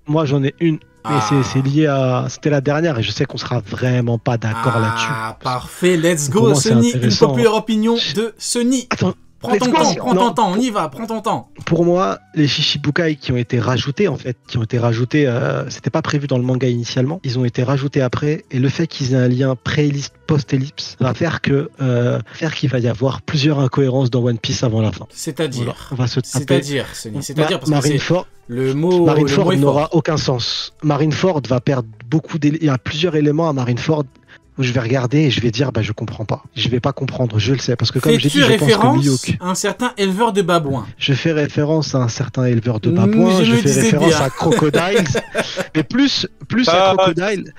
Moi, j'en ai une. Mais Ah. c'est lié à. C'était la dernière et je sais qu'on sera vraiment pas d'accord là-dessus. Ah, parfait, let's Pour go, moi, c'est Sunny, une intéressant. populaire opinion de Sunny. Attends, Prends let's ton go. temps, prends Non, ton temps, on y va, prends ton temps. pour moi, les Shichibukai qui ont été rajoutés, en fait, c'était pas prévu dans le manga initialement. Ils ont été rajoutés après, et le fait qu'ils aient un lien pré-ellipse, post-ellipse, va faire qu'il va y avoir plusieurs incohérences dans One Piece avant la fin. Voilà, C'est-à-dire, on va se taper. c'est-à-dire, Sunny, c'est-à-dire parce que c'est Marineford, le mot Marineford est n'aura fort. aucun sens. Marineford va perdre beaucoup d'éléments. Il y a plusieurs éléments à Marineford où je vais regarder et je vais dire, bah, je comprends pas. Je vais pas comprendre, je le sais. Parce que comme j'ai dit, Fais-tu je pense que référence Mihawk. à un certain éleveur de babouins? Je fais référence à un certain éleveur de babouins, Je je me fais disais référence bien. à Crocodiles, mais plus à Crocodile,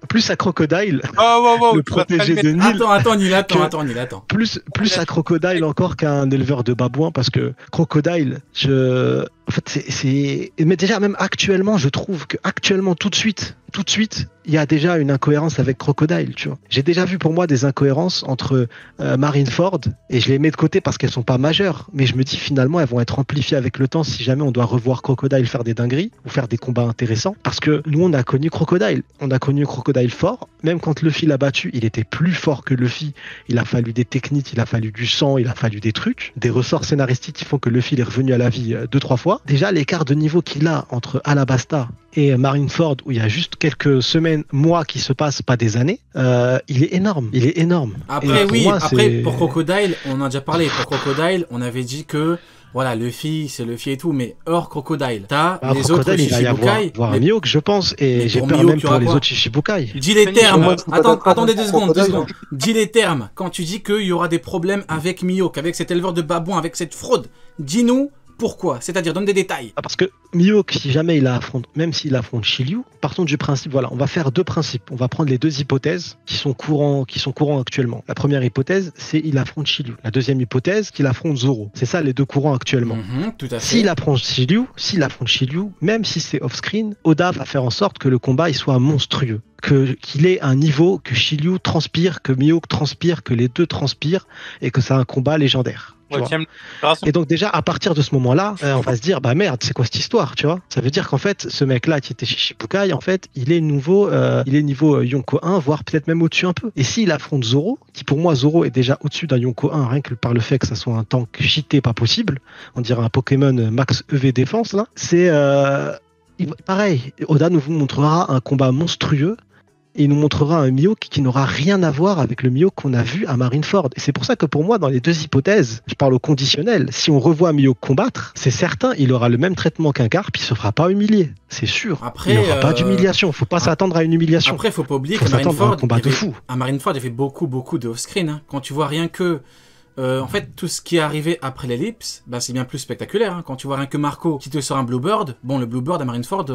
plus à Crocodile, le protégé de Nil, Attends, Nil, que- attends. plus à Crocodile encore qu'à un éleveur de babouins, parce que Crocodile, en fait, mais déjà même actuellement, je trouve que actuellement tout de suite, il y a déjà une incohérence avec Crocodile, tu vois. J'ai déjà vu pour moi des incohérences entre Marineford, et je les mets de côté parce qu'elles sont pas majeures, mais je me dis finalement elles vont être amplifiées avec le temps si jamais on doit revoir Crocodile faire des dingueries ou faire des combats intéressants, parce que nous on a connu Crocodile fort, même quand Luffy l'a battu, il était plus fort que Luffy, il a fallu des techniques, il a fallu du sang, il a fallu des trucs, des ressorts scénaristiques qui font que Luffy il est revenu à la vie 2-3 fois. Déjà l'écart de niveau qu'il a entre Alabasta et Marineford, où il y a juste quelques semaines, mois qui se passent, pas des années, il est énorme. Après, Et pour oui, moi, après, c'est- pour Crocodile, on en a déjà parlé. Pour Crocodile, on avait dit que, voilà, Luffy, c'est Luffy et tout, mais hors Crocodile, t'as Alors, les autres Crocodile, il va y Shichibukai. avoir un Mihawk, je pense, mais et j'ai pour peur Mihawk, même il y pour aura les quoi autres Shichibukai. Dis les termes. moi, je suis pas d'accord Attendez avec 2 secondes, 2 Crocodile. secondes. Dis les termes. Quand tu dis qu'il y aura des problèmes avec Mihawk, avec cet éleveur de babouins, avec cette fraude, dis-nous pourquoi. C'est-à-dire, donne des détails. Ah, parce que Mihawk, si jamais il affronte, même s'il affronte Shiryu, partons du principe, voilà, on va faire deux principes. On va prendre les deux hypothèses qui sont courants actuellement. La première hypothèse, c'est il affronte Shiryu. La deuxième hypothèse, qu'il affronte Zoro. C'est ça les deux courants actuellement. Tout à fait. S'il affronte Shiryu, même si c'est off-screen, Oda va faire en sorte que le combat il soit monstrueux. Qu'il ait un niveau que Shiryu transpire, que Mihawk transpire, que les deux transpirent, et que c'est un combat légendaire. tu vois. Et donc déjà, à partir de ce moment-là, on va se dire, bah merde, c'est quoi cette histoire, tu vois? Ça veut dire qu'en fait, ce mec-là qui était Shichibukai, en fait, il est niveau Yonko 1, voire peut-être même au-dessus un peu. Et s'il affronte Zoro, qui pour moi, Zoro est déjà au-dessus d'un Yonko 1, rien que par le fait que ça soit un tank cheaté pas possible, on dirait un Pokémon Max EV Défense, là, pareil, Oda nous montrera un combat monstrueux, et il nous montrera un Mihawk qui n'aura rien à voir avec le Mihawk qu'on a vu à Marineford. Et c'est pour ça que pour moi, dans les deux hypothèses, je parle au conditionnel, si on revoit Mihawk combattre, c'est certain, il aura le même traitement qu'un Garp, il se fera pas humilier. C'est sûr. Après, il n'aura pas d'humiliation. Faut pas s'attendre à une humiliation. Après, faut pas oublier Faut que s'attendre à un combat de fou. à Marineford, il y avait beaucoup de off-screen. Hein. Quand tu vois rien que... en fait, tout ce qui est arrivé après l'ellipse, bah, c'est bien plus spectaculaire. Hein. Quand tu vois rien que Marco qui te sort un Bluebird, bon, le Bluebird à Marineford,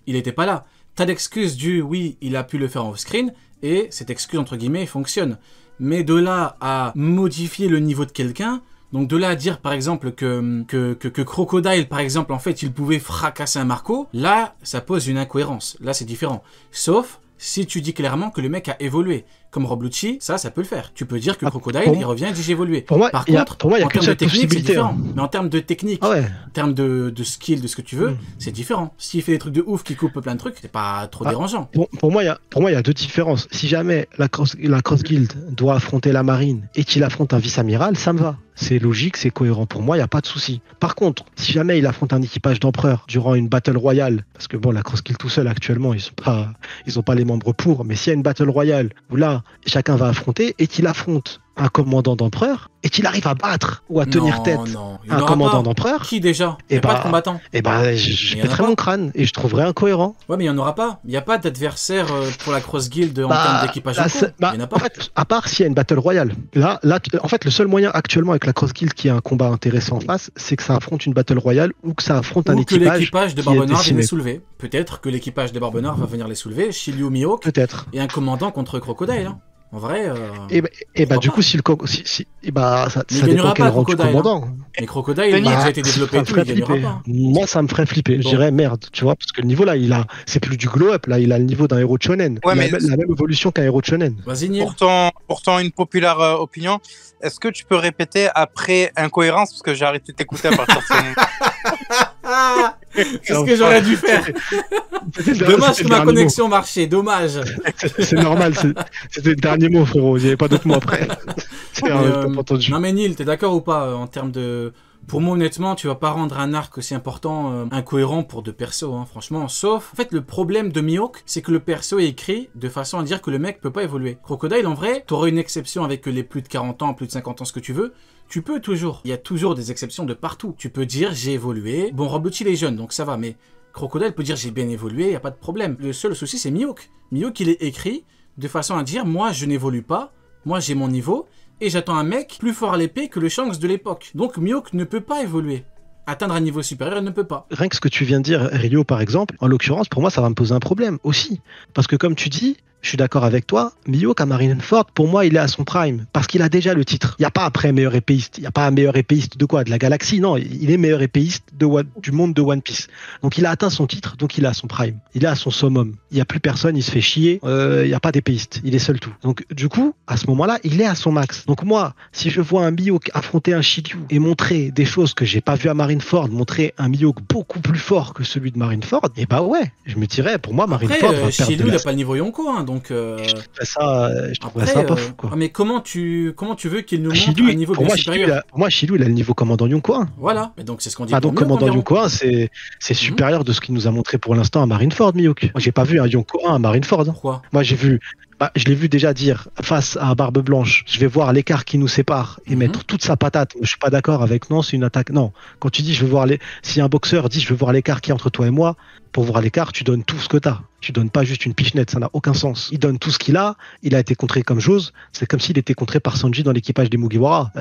il était pas là. T'as l'excuse du oui, il a pu le faire en off-screen, et cette excuse, entre guillemets, fonctionne. Mais de là à modifier le niveau de quelqu'un, donc de là à dire, par exemple, que Crocodile, par exemple, en fait, il pouvait fracasser un Marco, là, ça pose une incohérence. Là, c'est différent. Sauf si tu dis clairement que le mec a évolué. Comme Rob Lucci, ça peut le faire. Tu peux dire que Crocodile, il revient et dit j'ai évolué. Par contre, il y a en termes qu'une de seule technique, c'est possibilité. différent. Mais en termes de technique, Ah ouais. en termes de skill, de ce que tu veux, c'est différent. S'il fait des trucs de ouf, qui coupe plein de trucs, c'est pas trop dérangeant. Pour moi, il y a deux différences. Si jamais la Cross Guild doit affronter la marine et qu'il affronte un vice-amiral, ça me va. C'est logique, c'est cohérent pour moi, il n'y a pas de souci. Par contre, si jamais il affronte un équipage d'empereurs durant une battle royale, parce que bon, la Cross Guild tout seul actuellement, ils ont pas les membres pour, mais s'il y a une battle royale où là, chacun va affronter et qu'il affronte un commandant d'empereur et qu'il arrive à battre ou à tenir tête un commandant d'empereur, qui déjà? Il et n'y a pas de combattant. Et je pèterais mon crâne et je trouverais incohérent. Ouais, mais il n'y en aura pas. Il n'y a pas d'adversaire pour la Cross Guild en termes d'équipage. Il n'y en a pas. En fait, à part s'il y a une battle royale. Là, en fait, le seul moyen actuellement avec la Cross Guild qui a un combat intéressant en face, c'est que ça affronte une battle royale ou que ça affronte un équipage. Ou que l'équipage de qui est Barbe Noire vienne décimé. les soulever. Peut-être que l'équipage de Barbe Noire va venir les soulever. Shiryu Mihawk. Peut-être. Et un commandant contre Crocodile. Hein. En vrai. Et bah, du coup, ça dépend quel rang du commandant. Mais Crocodile, il a déjà été développé et tout, il gagnera pas. Moi, ça me ferait flipper. Je dirais merde, tu vois, parce que le niveau là, c'est plus du glow-up, là, il a le niveau d'un héros de shonen. Ouais, il mais a la même évolution qu'un héros de shonen. Vas-y, Niel. Pourtant, une populaire opinion. Est-ce que tu peux répéter après incohérence, parce que j'ai arrêté de t'écouter à partir de ce moment. C'est ce que j'aurais dû faire. Dommage que ma connexion marchait, dommage. C'est normal, c'était le dernier mot, frérot. Il n'y avait pas d'autres mots après. Non mais Neil, t'es d'accord ou pas en termes de... Pour moi, honnêtement, tu vas pas rendre un arc aussi important incohérent pour deux persos, hein, franchement. Sauf, en fait, le problème de Mihawk, c'est que le perso est écrit de façon à dire que le mec peut pas évoluer. Crocodile, en vrai, t'aurais une exception avec les plus de 40 ans, plus de 50 ans, ce que tu veux. Tu peux toujours. Il y a toujours des exceptions de partout. Tu peux dire, j'ai évolué. Bon, Rob il est jeune, donc ça va, mais Crocodile peut dire, j'ai bien évolué, y a pas de problème. Le seul souci, c'est Mihawk. Mihawk, il est écrit de façon à dire, moi, je n'évolue pas. Moi, j'ai mon niveau. Et j'attends un mec plus fort à l'épée que le Shanks de l'époque. Donc Mihawk ne peut pas évoluer. Atteindre un niveau supérieur, il ne peut pas. Rien que ce que tu viens de dire, Rio, par exemple, en l'occurrence, pour moi, ça va me poser un problème aussi. Parce que comme tu dis, je suis d'accord avec toi, Mihawk à Marineford, pour moi, il est à son prime. Parce qu'il a déjà le titre. Il n'y a pas après meilleur épéiste. Il n'y a pas un meilleur épéiste de quoi? De la galaxie? Non, il est meilleur épéiste du monde de One Piece. Donc il a atteint son titre, donc il est à son prime. Il est à son summum. Il n'y a plus personne, il se fait chier. Il n'y a pas d'épéiste. Il est seul tout. Donc du coup, à ce moment-là, il est à son max. Donc moi, si je vois un Mihawk affronter un Shiryu et montrer des choses que j'ai pas vu à Marineford, montrer un Mihawk beaucoup plus fort que celui de Marineford, et bah ouais, je me dirais, pour moi, Marineford va perdre Shiryu, il n'a pas le niveau Yonko, hein, donc... Je trouverais ça pas fou, quoi. Mais comment tu veux qu'il nous montre un niveau bien supérieur? Pour moi, Shiryu, il a le niveau commandant Yonko 1. Voilà, mais donc c'est ce qu'on dit. Donc commandant Yonko 1, c'est supérieur de ce qu'il nous a montré pour l'instant à Marineford, Mihawk. Moi, j'ai pas vu un Yonko 1 à Marineford. Pourquoi? Moi, je l'ai vu déjà dire face à Barbe Blanche, je vais voir l'écart qui nous sépare et mettre toute sa patate. Je suis pas d'accord avec non, c'est une attaque. Non, quand tu dis je veux voir si un boxeur dit je veux voir l'écart qui est entre toi et moi, pour voir l'écart, tu donnes tout ce que t'as. Tu donnes pas juste une pichenette, ça n'a aucun sens. Il donne tout ce qu'il a. Il a été contré comme chose. C'est comme s'il était contré par Sanji dans l'équipage des Mugiwara.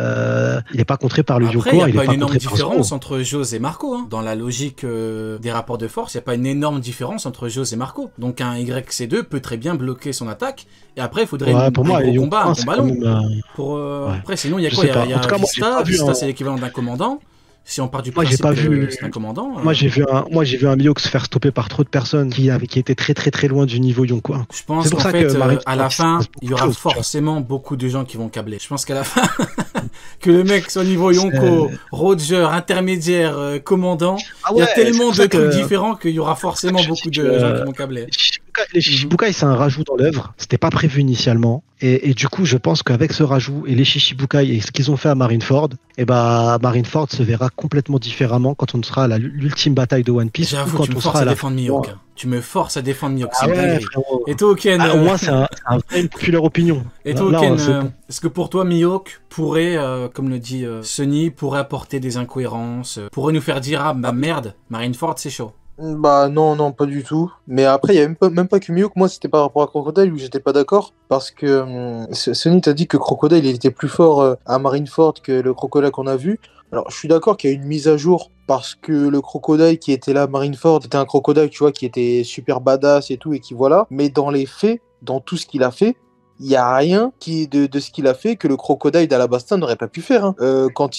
Il n'est pas contré par le Yonko. Il n'y a pas une énorme différence entre Jose et Marco. Hein. Dans la logique des rapports de force, il n'y a pas une énorme différence entre Jose et Marco. Donc un YC2 peut très bien bloquer son attaque. Et après, il faudrait un gros combat long. Après, sinon, il y a quoi? Il y a Vista. Vista, c'est l'équivalent d'un commandant. Si on part du principe que c'est un commandant... Moi, j'ai vu un Mihawk se faire stopper par trop de personnes qui étaient très très très loin du niveau Yonko. Je pense qu'en fait, à la fin, il y aura forcément beaucoup de gens qui vont câbler. Je pense qu'à la fin, que le mec soit niveau Yonko, Roger, intermédiaire, commandant, il y a tellement de trucs différents qu'il y aura forcément beaucoup de gens qui vont câbler. Les Shichibukai, c'est un rajout dans l'œuvre. C'était pas prévu initialement. Et du coup, je pense qu'avec ce rajout et les Shichibukai et ce qu'ils ont fait à Marineford, Marineford se verra complètement différemment quand on sera à l'ultime bataille de One Piece. J'avoue, quand tu me forces à défendre Mihawk. Tu me forces à défendre Mihawk, c'est ouais, et toi, Ken, au moins, c'est un vrai populaire opinion. Et toi, Ken, est-ce que pour toi, Mihawk pourrait, comme le dit Sunny, pourrait apporter des incohérences, pourrait nous faire dire, ah bah merde, Marineford, c'est chaud? Bah non, pas du tout. Mais après, il n'y a même pas que Mihawk. Moi, c'était par rapport à Crocodile où j'étais pas d'accord. Parce que Sonny t'a dit que Crocodile il était plus fort à Marineford que le Crocodile qu'on a vu. Alors, je suis d'accord qu'il y a une mise à jour parce que le Crocodile qui était là à Marineford, c'était un Crocodile, tu vois, qui était super badass et tout, et qui voilà. Mais dans les faits, dans tout ce qu'il a fait, il n'y a rien de ce qu'il a fait que le Crocodile d'Alabasta n'aurait pas pu faire. Hein.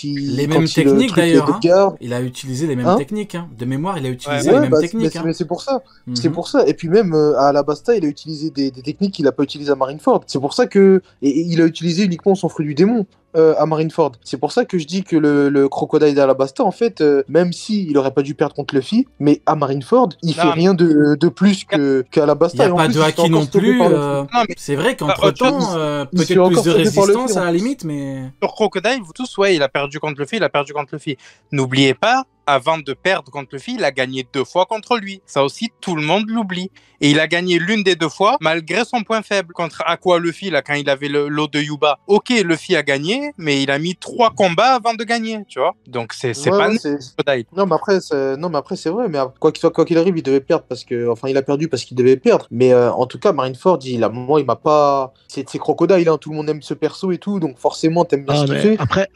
Les mêmes techniques d'ailleurs. Hein. Il a utilisé les mêmes techniques. Hein. De mémoire, il a utilisé les mêmes techniques. Mais c'est pour ça. C'est pour ça. Et puis même à Alabasta, il a utilisé des techniques qu'il n'a pas utilisées à Marineford. C'est pour ça que il a utilisé uniquement son fruit du démon. À Marineford. C'est pour ça que je dis que le Crocodile d'Alabasta, en fait, même s'il aurait pas dû perdre contre Luffy, mais à Marineford, il fait rien de plus qu'à Alabasta. Il n'y a pas de haki non plus. C'est vrai qu'entre-temps, peut-être plus de résistance à la limite, mais... Sur Crocodile, vous tous, il a perdu contre Luffy, N'oubliez pas, avant de perdre contre Luffy, il a gagné 2 fois contre lui. Ça aussi, tout le monde l'oublie. Et il a gagné l'une des 2 fois, malgré son point faible. Contre Aqua Luffy, là, quand il avait l'eau de Yuba. Ok, Luffy a gagné, mais il a mis 3 combats avant de gagner, tu vois. Donc, c'est pas Crocodile. Non, mais après, c'est vrai. Mais quoi qu'il arrive, il devait perdre parce que... Enfin, il a perdu parce qu'il devait perdre. Mais en tout cas, Marineford, il m'a pas... C'est Crocodile, hein. Tout le monde aime ce perso et tout. Donc, forcément, t'aimes bien ce qu'il fait. Après,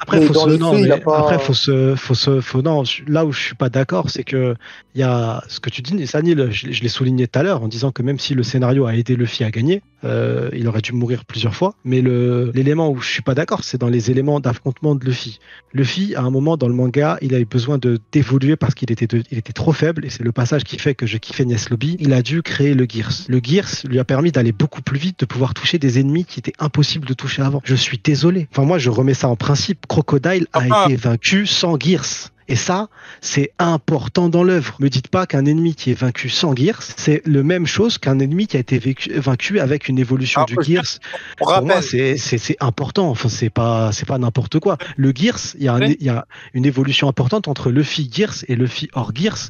là où je suis pas d'accord, c'est que il y a ce que tu dis, Sanil, je l'ai souligné tout à l'heure en disant que même si le scénario a aidé Luffy à gagner, il aurait dû mourir plusieurs fois. Mais l'élément où je suis pas d'accord, c'est dans les éléments d'affrontement de Luffy. Luffy, à un moment dans le manga, il a eu besoin d'évoluer parce qu'il était trop faible, et c'est le passage qui fait que je kiffais Nies Lobby. Il a dû créer le Gears. Le Gears lui a permis d'aller beaucoup plus vite, de pouvoir toucher des ennemis qui étaient impossibles de toucher avant. Je suis désolé. Enfin, moi, je remets ça en principe. Crocodile a été vaincu sans Gears. Et ça, c'est important dans l'œuvre. Me dites pas qu'un ennemi qui est vaincu sans Gears, c'est le même chose qu'un ennemi qui a été vaincu avec une évolution du Gears. Pour moi, c'est important. Enfin, c'est pas n'importe quoi. Le Gears, il y a une évolution importante entre Luffy Gears et Luffy hors Gears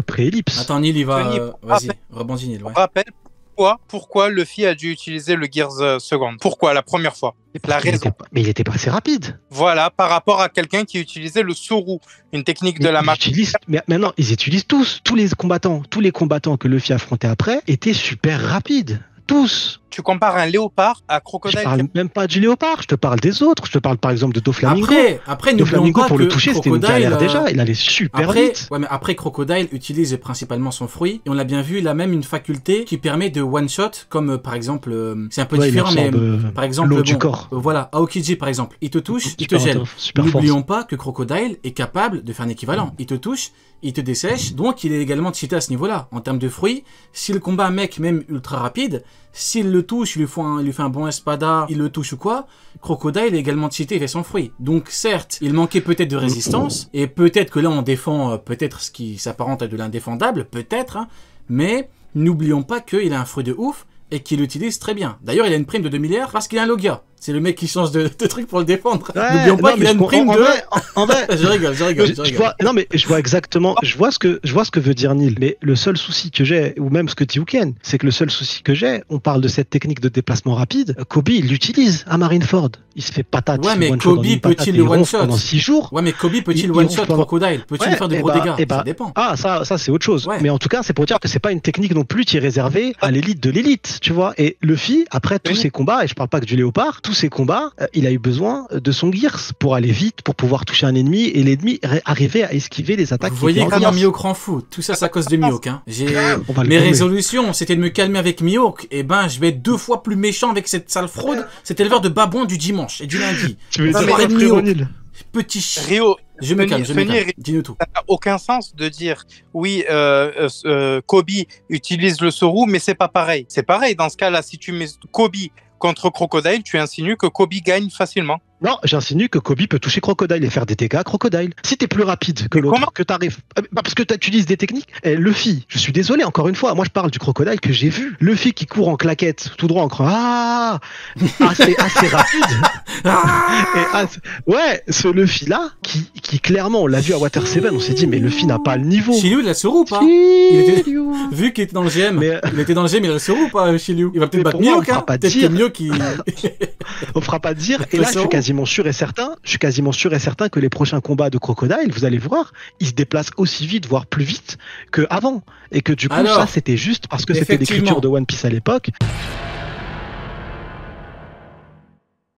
pré-ellipse. Attends, Neil, il va. Vas-y, rebondis, Neil. Ouais. Rappelle pourquoi Luffy a dû utiliser le Gears second. Pourquoi la première fois? La raison. Mais il était pas assez rapide. Voilà, par rapport à quelqu'un qui utilisait le Soru, une technique de la mafia. Mais maintenant, ils utilisent tous les combattants que Luffy affrontait après étaient super rapides. Tous. Tu compares un léopard à Crocodile. Je parle même pas du léopard, je te parle des autres. Je te parle par exemple de Doflamingo. Après Doflamingo, pour le toucher, c'était une galère déjà. Il allait super vite. Ouais, mais après, Crocodile utilise principalement son fruit. Et on l'a bien vu, il a même une faculté qui permet de one-shot, comme par exemple, c'est un peu différent, mais par exemple, du corps. Voilà, Aokiji par exemple, il te touche, il te gèle. N'oublions pas que Crocodile est capable de faire un équivalent. Il te touche, il te dessèche, donc il est également cheaté à ce niveau-là. En termes de fruits, si le combat mec, même ultra rapide, s'il le touche, il lui fait un bon espada, il le touche ou quoi, Crocodile est également cheaté, il fait son fruit. Donc certes, il manquait peut-être de résistance, et peut-être que là on défend peut-être ce qui s'apparente à de l'indéfendable, peut-être, hein, mais n'oublions pas qu'il a un fruit de ouf, et qu'il l'utilise très bien. D'ailleurs, il a une prime de 2 milliards parce qu'il a un Logia. C'est le mec qui change de truc pour le défendre. Ouais, n'oublions pas qu'il a une prime de... En vrai, je rigole. Non, mais je vois exactement, je vois ce que veut dire Neil. Mais le seul souci que j'ai, ou même ce que dit Uken, c'est que le seul souci que j'ai, on parle de cette technique de déplacement rapide. Kobe, il l'utilise à Marineford. Il se fait patate. Ouais, mais Kobe peut-il le one-shot pendant 6 jours? Ouais, mais Kobe peut-il one-shot Crocodile? Peut-il faire de gros dégâts? Ça dépend. Ah, ça c'est autre chose. Ouais. Mais en tout cas, c'est pour dire que c'est pas une technique non plus qui est réservée à l'élite de l'élite, tu vois. Et Luffy, après tous ses combats, et je parle pas que du léopard, tous ses combats, il a eu besoin de son Gears pour aller vite, pour pouvoir toucher un ennemi, et l'ennemi arrivait à esquiver les attaques. Vous voyez comment Mihawk rend fou. Tout ça, c'est à cause de Mihawk. Hein. Mes résolutions, c'était de me calmer avec Mihawk. Et ben, je vais être 2 fois plus méchant avec cette sale fraude, cet éleveur de babouins du dimanche et du lundi. Tu veux dire petit chien. Rio, je me calme. Dis-nous tout. Ça n'a aucun sens de dire oui, Kobe utilise le Soru, mais c'est pas pareil. C'est pareil dans ce cas-là. Si tu mets Kobe contre Crocodile, tu insinues que Kobe gagne facilement. Non, j'insinue que Kobe peut toucher Crocodile et faire des dégâts à Crocodile. Si t'es plus rapide que l'autre, que t'arrives... Parce que tu utilises des techniques. Luffy, je suis désolé, encore une fois, moi je parle du Crocodile que j'ai vu. Luffy qui court en claquette, tout droit en criant assez rapide. Ouais, ce Luffy-là, qui clairement, on l'a vu à Water 7, on s'est dit, mais Luffy n'a pas le niveau. Shiryu, il a le Soru ou pas? Vu qu'il était dans le GM, il était dans le GM, il a le Soru ou pas, Shiryu? Il va peut-être battre Mihawk, hein? Peut-être que Mihawk qui... On fera pas dire, et là je suis quasiment sûr et certain que les prochains combats de Crocodile, vous allez voir, ils se déplacent aussi vite, voire plus vite qu'avant. Et que du coup, ça c'était juste parce que c'était l'écriture de One Piece à l'époque.